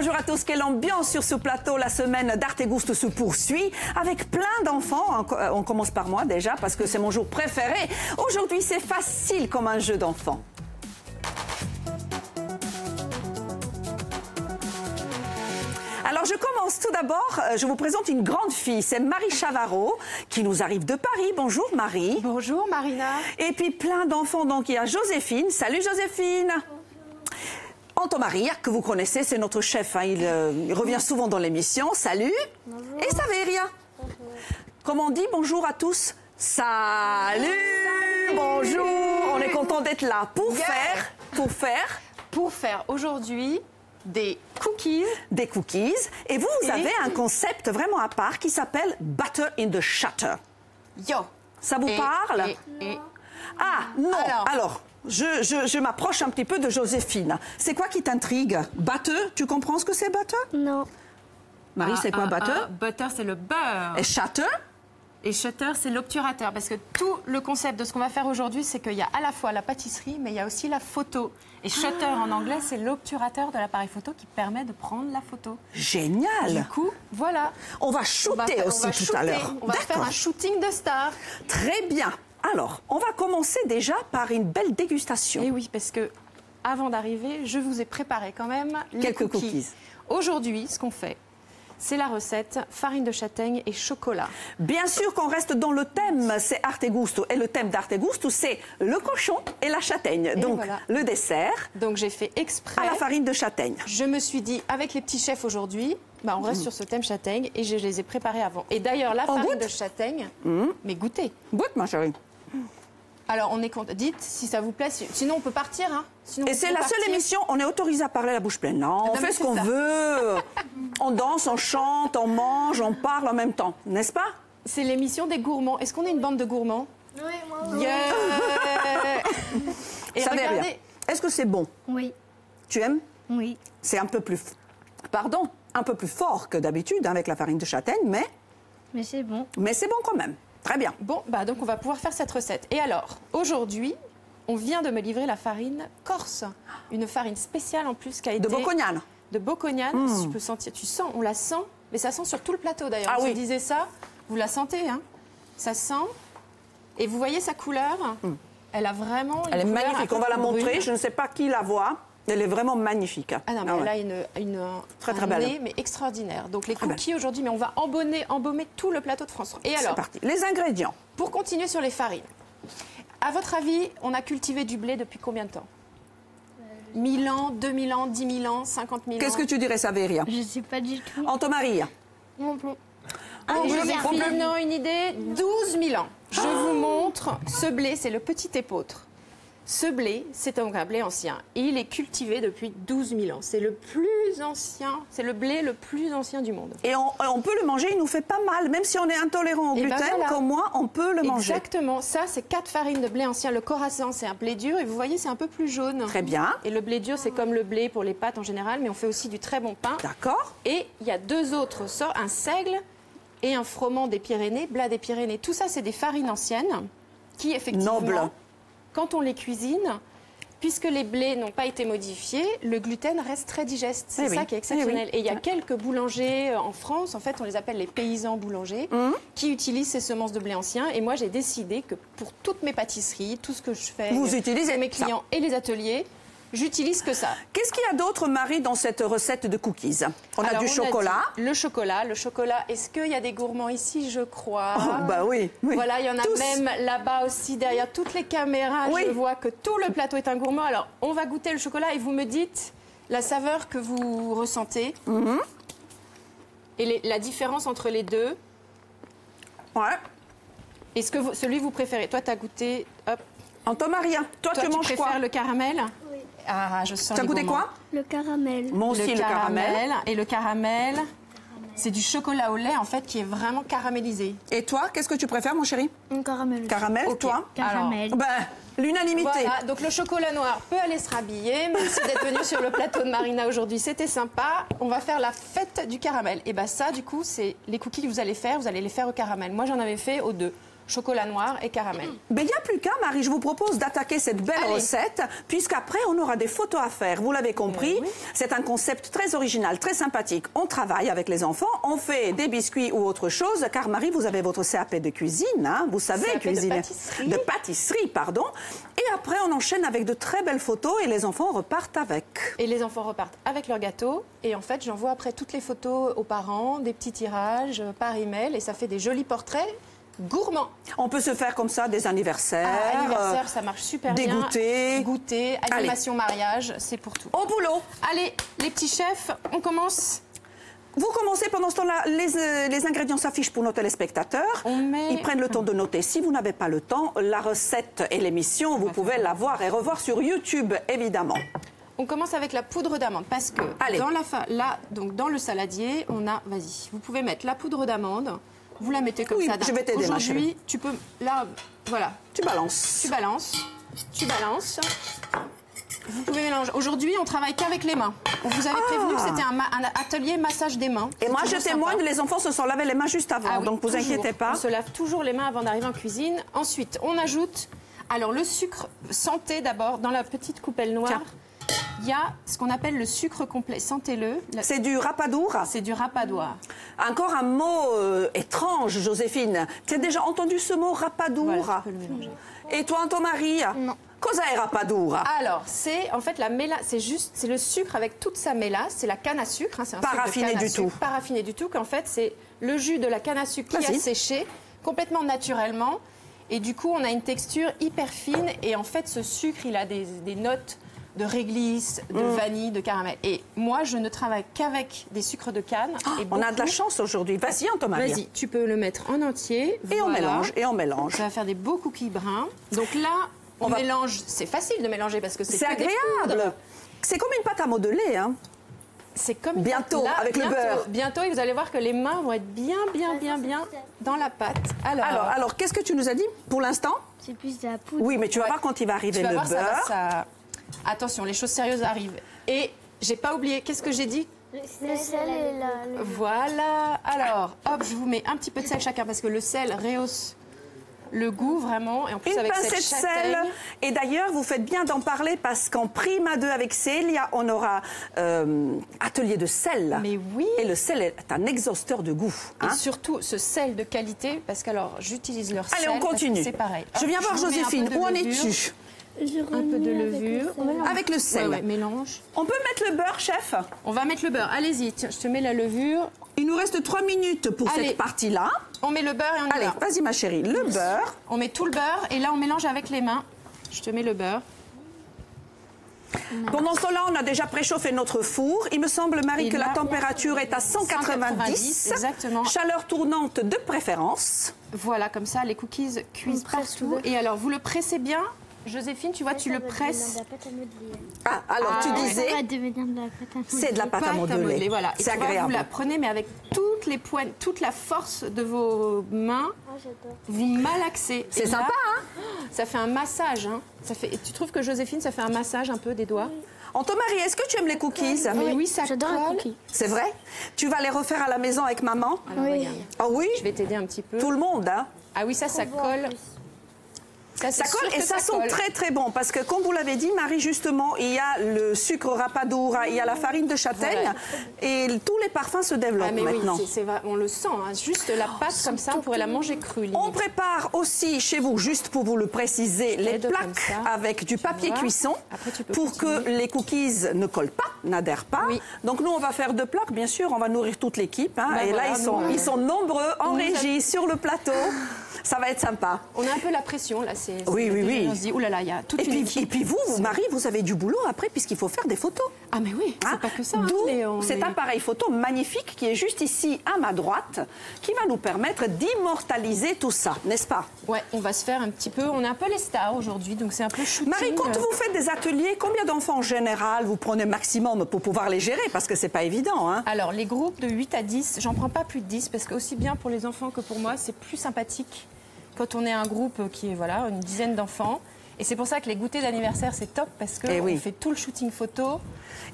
Bonjour à tous, quelle ambiance sur ce plateau. La semaine d'Arte et Gusto se poursuit avec plein d'enfants. On commence par moi déjà parce que c'est mon jour préféré. Aujourd'hui, c'est facile comme un jeu d'enfant. Alors, je commence tout d'abord. Je vous présente une grande fille. C'est Marie Chavarot qui nous arrive de Paris. Bonjour, Marie. Bonjour, Marina. Et puis, plein d'enfants. Donc, il y a Joséphine. Salut, Joséphine. Anton Maria, que vous connaissez, c'est notre chef. Hein. Il revient souvent dans l'émission. Salut. Bonjour. Et Saveria. Bonjour. Comment on dit bonjour à tous? Salut. Bonjour. On est content d'être là. Pour faire aujourd'hui des cookies. Des cookies. Et vous avez un concept vraiment à part qui s'appelle Butter in the Shatter. Yo. Ça vous parle? Ah, non. Alors je m'approche un petit peu de Joséphine. C'est quoi qui t'intrigue? Butter, tu comprends ce que c'est butter? Non. Marie, c'est quoi butter? Butter, c'est le beurre. Et shatter? Et shutter, c'est l'obturateur. Parce que tout le concept de ce qu'on va faire aujourd'hui, c'est qu'il y a à la fois la pâtisserie, mais il y a aussi la photo. Et shutter en anglais, c'est l'obturateur de l'appareil photo qui permet de prendre la photo. Génial. Du coup, voilà. On va shooter aussi tout à l'heure. On va faire un shooting de star. Très bien. Alors, on va commencer déjà par une belle dégustation. Et oui, parce que avant d'arriver, je vous ai préparé quand même quelques cookies. Aujourd'hui, ce qu'on fait, c'est la recette farine de châtaigne et chocolat. Bien sûr qu'on reste dans le thème, c'est Arte et Gusto. Et le thème d'Arte et Gusto, c'est le cochon et la châtaigne. Et donc, voilà. Le dessert. Donc, j'ai fait exprès. À la farine de châtaigne. Je me suis dit, avec les petits chefs aujourd'hui, bah, on reste sur ce thème châtaigne et je les ai préparés avant. Et d'ailleurs, la farine de châtaigne, mais goûtez. Goûte, ma chérie. Alors, on est content. Dites si ça vous plaît, sinon on peut partir. Hein. Sinon, et c'est la seule émission, on est autorisé à parler la bouche pleine. Non, on fait ce qu'on veut. On danse, on chante, on mange, on parle en même temps, n'est-ce pas? C'est l'émission des gourmands. Est-ce qu'on est une bande de gourmands? Oui, moi. Yeah. Et regardez. Est-ce que c'est bon? Oui. Tu aimes? Oui. C'est un peu plus... Pardon, un peu plus fort que d'habitude avec la farine de châtaigne, mais... Mais c'est bon. Mais c'est bon quand même. Très bien. Bon, bah donc on va pouvoir faire cette recette. Et alors, aujourd'hui, on vient de me livrer la farine corse. Une farine spéciale en plus qui a été... De Bocognane. De Bocognane. Tu peux sentir, tu sens, on la sent, mais ça sent sur tout le plateau d'ailleurs. Ah oui. Je disais ça, vous la sentez, hein? Ça sent. Et vous voyez sa couleur? Elle a vraiment une Elle est couleur magnifique. On va la montrer. Je ne sais pas qui la voit. Elle est vraiment magnifique. Ah non, mais elle a très belle. Nez, mais extraordinaire. Donc les cookies aujourd'hui, mais on va embaumer tout le plateau de France. Et alors, c'est parti. Les ingrédients. Pour continuer sur les farines. À votre avis, on a cultivé du blé depuis combien de temps? 1000 ans, 2000 ans, 10 000 ans, 50 000 ans? Qu'est-ce que tu dirais, Saveria? Je ne sais pas du tout. Anton Maria. Non plus. Non, une idée, 12 000 ans. Je vous montre, ce blé, c'est le petit épeautre. Ce blé, c'est un blé ancien. Et il est cultivé depuis 12 000 ans. C'est le plus ancien, c'est le blé le plus ancien du monde. Et on peut le manger, il nous fait pas mal. Même si on est intolérant au gluten, comme moi, on peut le manger. Exactement. Ça, c'est 4 farines de blé ancien. Le Corazan, c'est un blé dur. Et vous voyez, c'est un peu plus jaune. Très bien. Et le blé dur, c'est comme le blé pour les pâtes en général. Mais on fait aussi du très bon pain. D'accord. Et il y a 2 autres sortes, un seigle et un froment des Pyrénées, Blas des Pyrénées. Tout ça, c'est des farines anciennes qui, effectivement... Nobles. Quand on les cuisine, puisque les blés n'ont pas été modifiés, le gluten reste très digeste. C'est ça qui est exceptionnel. Et il y a quelques boulangers en France, en fait, on les appelle les paysans boulangers, qui utilisent ces semences de blé anciens. Et moi, j'ai décidé que pour toutes mes pâtisseries, tout ce que je fais, vous utilisez mes clients et les ateliers, j'utilise que ça. Qu'est-ce qu'il y a d'autre, Marie, dans cette recette de cookies? On a du chocolat. Le chocolat. Est-ce qu'il y a des gourmands ici? Je crois. Oh, bah oui. Voilà, il y en a même là-bas aussi, derrière toutes les caméras. Je vois que tout le plateau est un gourmand. Alors, on va goûter le chocolat et vous me dites la saveur que vous ressentez. Et la différence entre les deux. Ouais. Est-ce que celui que vous préférez? Toi, tu as goûté... Hop. Anton Maria, toi tu manges quoi? Tu préfères le caramel? Oui. Ah, je sens. Tu as goûté quoi? Le caramel. Moi aussi, le caramel. Et le caramel, c'est du chocolat au lait, en fait, qui est vraiment caramélisé. Et toi, qu'est-ce que tu préfères, mon chéri? Un caramel. Caramel, toi? Caramel. L'unanimité. Voilà, donc le chocolat noir peut aller se rhabiller. Merci d'être venu sur le plateau de Marina aujourd'hui, c'était sympa. On va faire la fête du caramel. Et ça, du coup, c'est les cookies que vous allez les faire au caramel. Moi, j'en avais fait aux 2. chocolat noir et caramel. Mais il n'y a plus qu'à, Marie, je vous propose d'attaquer cette belle recette, puisqu'après, on aura des photos à faire. Vous l'avez compris, c'est un concept très original, très sympathique. On travaille avec les enfants, on fait des biscuits ou autre chose, car Marie, vous avez votre CAP de cuisine, hein, vous savez cuisiner. De pâtisserie, pardon. Et après, on enchaîne avec de très belles photos et les enfants repartent avec. Et les enfants repartent avec leur gâteau. Et en fait, j'envoie après toutes les photos aux parents, des petits tirages par email, et ça fait des jolis portraits gourmands. On peut se faire comme ça des anniversaires. Anniversaire, ça marche super des bien. Goûters. Goûter, animation, mariage, c'est pour tout. Au boulot. Allez, les petits chefs, on commence. Vous commencez pendant ce temps-là, les ingrédients s'affichent pour nos téléspectateurs. Ils prennent le temps de noter. Si vous n'avez pas le temps, la recette et l'émission, vous pouvez la voir et revoir sur YouTube, évidemment. On commence avec la poudre d'amande parce que donc dans le saladier, on a, vas-y, vous pouvez mettre la poudre d'amande, vous la mettez comme ça. Je vais t'aider, ma chérie. Aujourd'hui, tu peux, là, voilà. Tu balances. Tu balances, tu balances. Vous pouvez mélanger. Aujourd'hui, on travaille qu'avec les mains. On vous avait prévenu que c'était un atelier massage des mains. Et moi, je témoigne, les enfants se sont lavés les mains juste avant, donc vous inquiétez pas. On se lave toujours les mains avant d'arriver en cuisine. Ensuite, on ajoute, alors le sucre santé d'abord, dans la petite coupelle noire. Tiens. Il y a ce qu'on appelle le sucre complet. Sentez-le. C'est du rapadour. C'est du rapadour. Encore un mot étrange, Joséphine. Tu as déjà entendu ce mot rapadour? Voilà, tu peux le mélanger. Et toi, Anto-Marie? Non. Cosa è rapadour? Alors, c'est en fait la mélasse, c'est le sucre avec toute sa mélasse, c'est la canne à sucre. Hein, c'est un pas raffiné du tout. Pas raffiné du tout, qu'en fait, c'est le jus de la canne à sucre qui a séché complètement naturellement. Et du coup, on a une texture hyper fine. Et en fait, ce sucre, il a des notes de réglisse, de vanille, de caramel. Et moi, je ne travaille qu'avec des sucres de canne. Et on a de la chance aujourd'hui. Vas-y, Anto-Marie. Vas-y, tu peux le mettre en entier. Et on mélange, et on mélange. Ça va faire des beaux cookies bruns. Donc là, on mélange. C'est facile de mélanger parce que c'est agréable. C'est comme une pâte à modeler, hein. C'est comme une bientôt pâte, là, avec le beurre. Bientôt, et vous allez voir que les mains vont être bien dans la pâte. Alors qu'est-ce que tu nous as dit pour l'instant? C'est plus de la poudre. Oui, mais tu vas voir quand il va arriver le beurre. Attention, les choses sérieuses arrivent. Et j'ai pas oublié, qu'est-ce que j'ai dit? Le sel et la... Voilà. Alors, hop, je vous mets un petit peu de sel chacun parce que le sel rehausse le goût vraiment. Et en plus, une avec pincée de sel. Et d'ailleurs, vous faites bien d'en parler parce qu'en prime à deux avec Célia, on aura atelier de sel. Mais oui. Et le sel est un exhausteur de goût. Hein. Et surtout, ce sel de qualité, parce qu'alors, j'utilise leur sel. Allez, on continue. C'est pareil. Je viens voir Joséphine. Où en es-tu? Un peu de levure. Avec le sel. Ouais, mélange. On peut mettre le beurre, chef? On va mettre le beurre. Allez-y, tiens, je te mets la levure. Il nous reste 3 minutes pour cette partie-là. On met le beurre et on y va. Allez, vas-y ma chérie, le beurre. On met tout le beurre et là on mélange avec les mains. Je te mets le beurre. Pendant ce temps-là, on a déjà préchauffé notre four. Il me semble, Marie, que la température est à 190. Exactement. Chaleur tournante de préférence. Voilà, comme ça, les cookies cuisent partout. Et alors, vous le pressez bien. Joséphine, tu vois, tu le presses. Ah, alors tu disais, c'est de la pâte à modeler. Voilà. C'est agréable. Vous la prenez, mais avec toutes les poignes, toute la force de vos mains, vous malaxez. C'est sympa, hein? Ça fait un massage. Hein. Tu trouves que Joséphine, ça fait un massage un peu des doigts? Anto-Marie, est-ce que tu aimes les cookies? Oui, ça j'adore les cookies. C'est vrai? Tu vas les refaire à la maison avec maman? Oui. Ah oui? Je vais t'aider un petit peu. Tout le monde, hein? Ah oui, ça colle. Ça colle et ça sent très très bon parce que comme vous l'avez dit Marie justement il y a le sucre rapadura, il y a la farine de châtaigne et tous les parfums se développent maintenant. Oui, on le sent, hein. Juste la pâte comme ça on pourrait la manger crue. Limite. On prépare aussi chez vous, juste pour vous le préciser, les plaques avec du papier cuisson pour que les cookies ne collent pas, n'adhèrent pas. Oui. Donc nous on va faire 2 plaques, bien sûr, on va nourrir toute l'équipe hein, et voilà, là ils sont nombreux en régie sur le plateau. Ça va être sympa. On a un peu la pression, là. Oui. On se dit, oulala, il y a toute une équipe. Et puis vous, Marie, vous avez du boulot après, puisqu'il faut faire des photos. Ah, mais oui, c'est pas que ça. D'où cet appareil photo magnifique qui est juste ici, à ma droite, qui va nous permettre d'immortaliser tout ça, n'est-ce pas? Ouais, on va se faire un petit peu... On est un peu les stars aujourd'hui, donc c'est un peu shooting. Marie, quand vous faites des ateliers, combien d'enfants en général vous prenez maximum pour pouvoir les gérer? Parce que c'est pas évident, hein. Alors, les groupes de 8 à 10, j'en prends pas plus de 10, parce que aussi bien pour les enfants que pour moi, c'est plus sympathique quand on est un groupe qui est, voilà, une dizaine d'enfants. Et c'est pour ça que les goûters d'anniversaire, c'est top parce qu'on fait tout le shooting photo.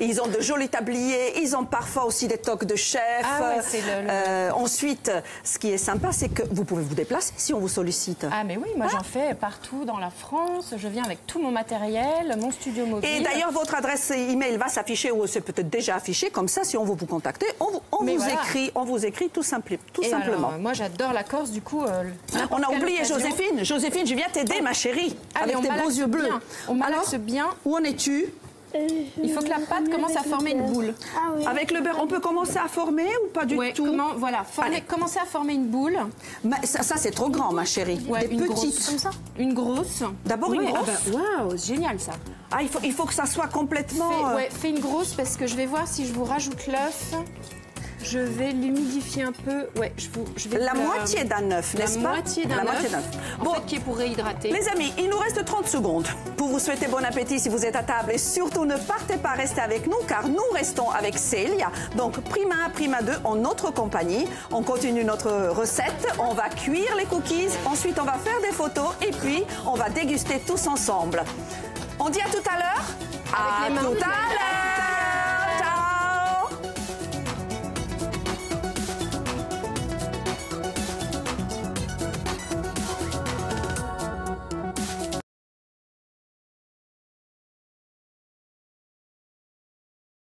Et ils ont de jolis tabliers, ils ont parfois aussi des toques de chef. Ah ouais, ensuite, ce qui est sympa, c'est que vous pouvez vous déplacer si on vous sollicite. Ah mais oui, moi j'en fais partout dans la France. Je viens avec tout mon matériel, mon studio mobile. Et d'ailleurs, votre adresse email va s'afficher ou c'est peut-être déjà affiché. Comme ça, si on veut vous contacter, on vous écrit tout simplement. Alors, moi j'adore la Corse, du coup. On a oublié Joséphine. Joséphine, je viens t'aider, ma chérie, avec tes beaux yeux bleus. On malaxe bien. Où en es-tu? Il faut que la pâte commence à former une boule. Ah oui. Avec le beurre, on peut commencer à former ou pas du tout? Voilà, commencer à former une boule. Ça c'est trop grand, ma chérie. Ouais, des petites. Grosse. Comme ça. Une grosse. D'abord une grosse. Waouh, c'est génial ça. Ah, il faut que ça soit complètement... Fais une grosse parce que je vais voir si je vous rajoute l'œuf. Je vais l'humidifier un peu. Ouais, je vais la moitié d'un œuf, n'est-ce pas? La moitié d'un œuf. Bon, qui est pour réhydrater. Les amis, il nous reste 30 secondes pour vous souhaiter bon appétit si vous êtes à table. Et surtout, ne partez pas, restez avec nous, car nous restons avec Célia. Donc, prime 1, prime 2 en notre compagnie. On continue notre recette. On va cuire les cookies. Ensuite, on va faire des photos. Et puis, on va déguster tous ensemble. On dit à tout à l'heure. Avec les mains. Tout à l'heure.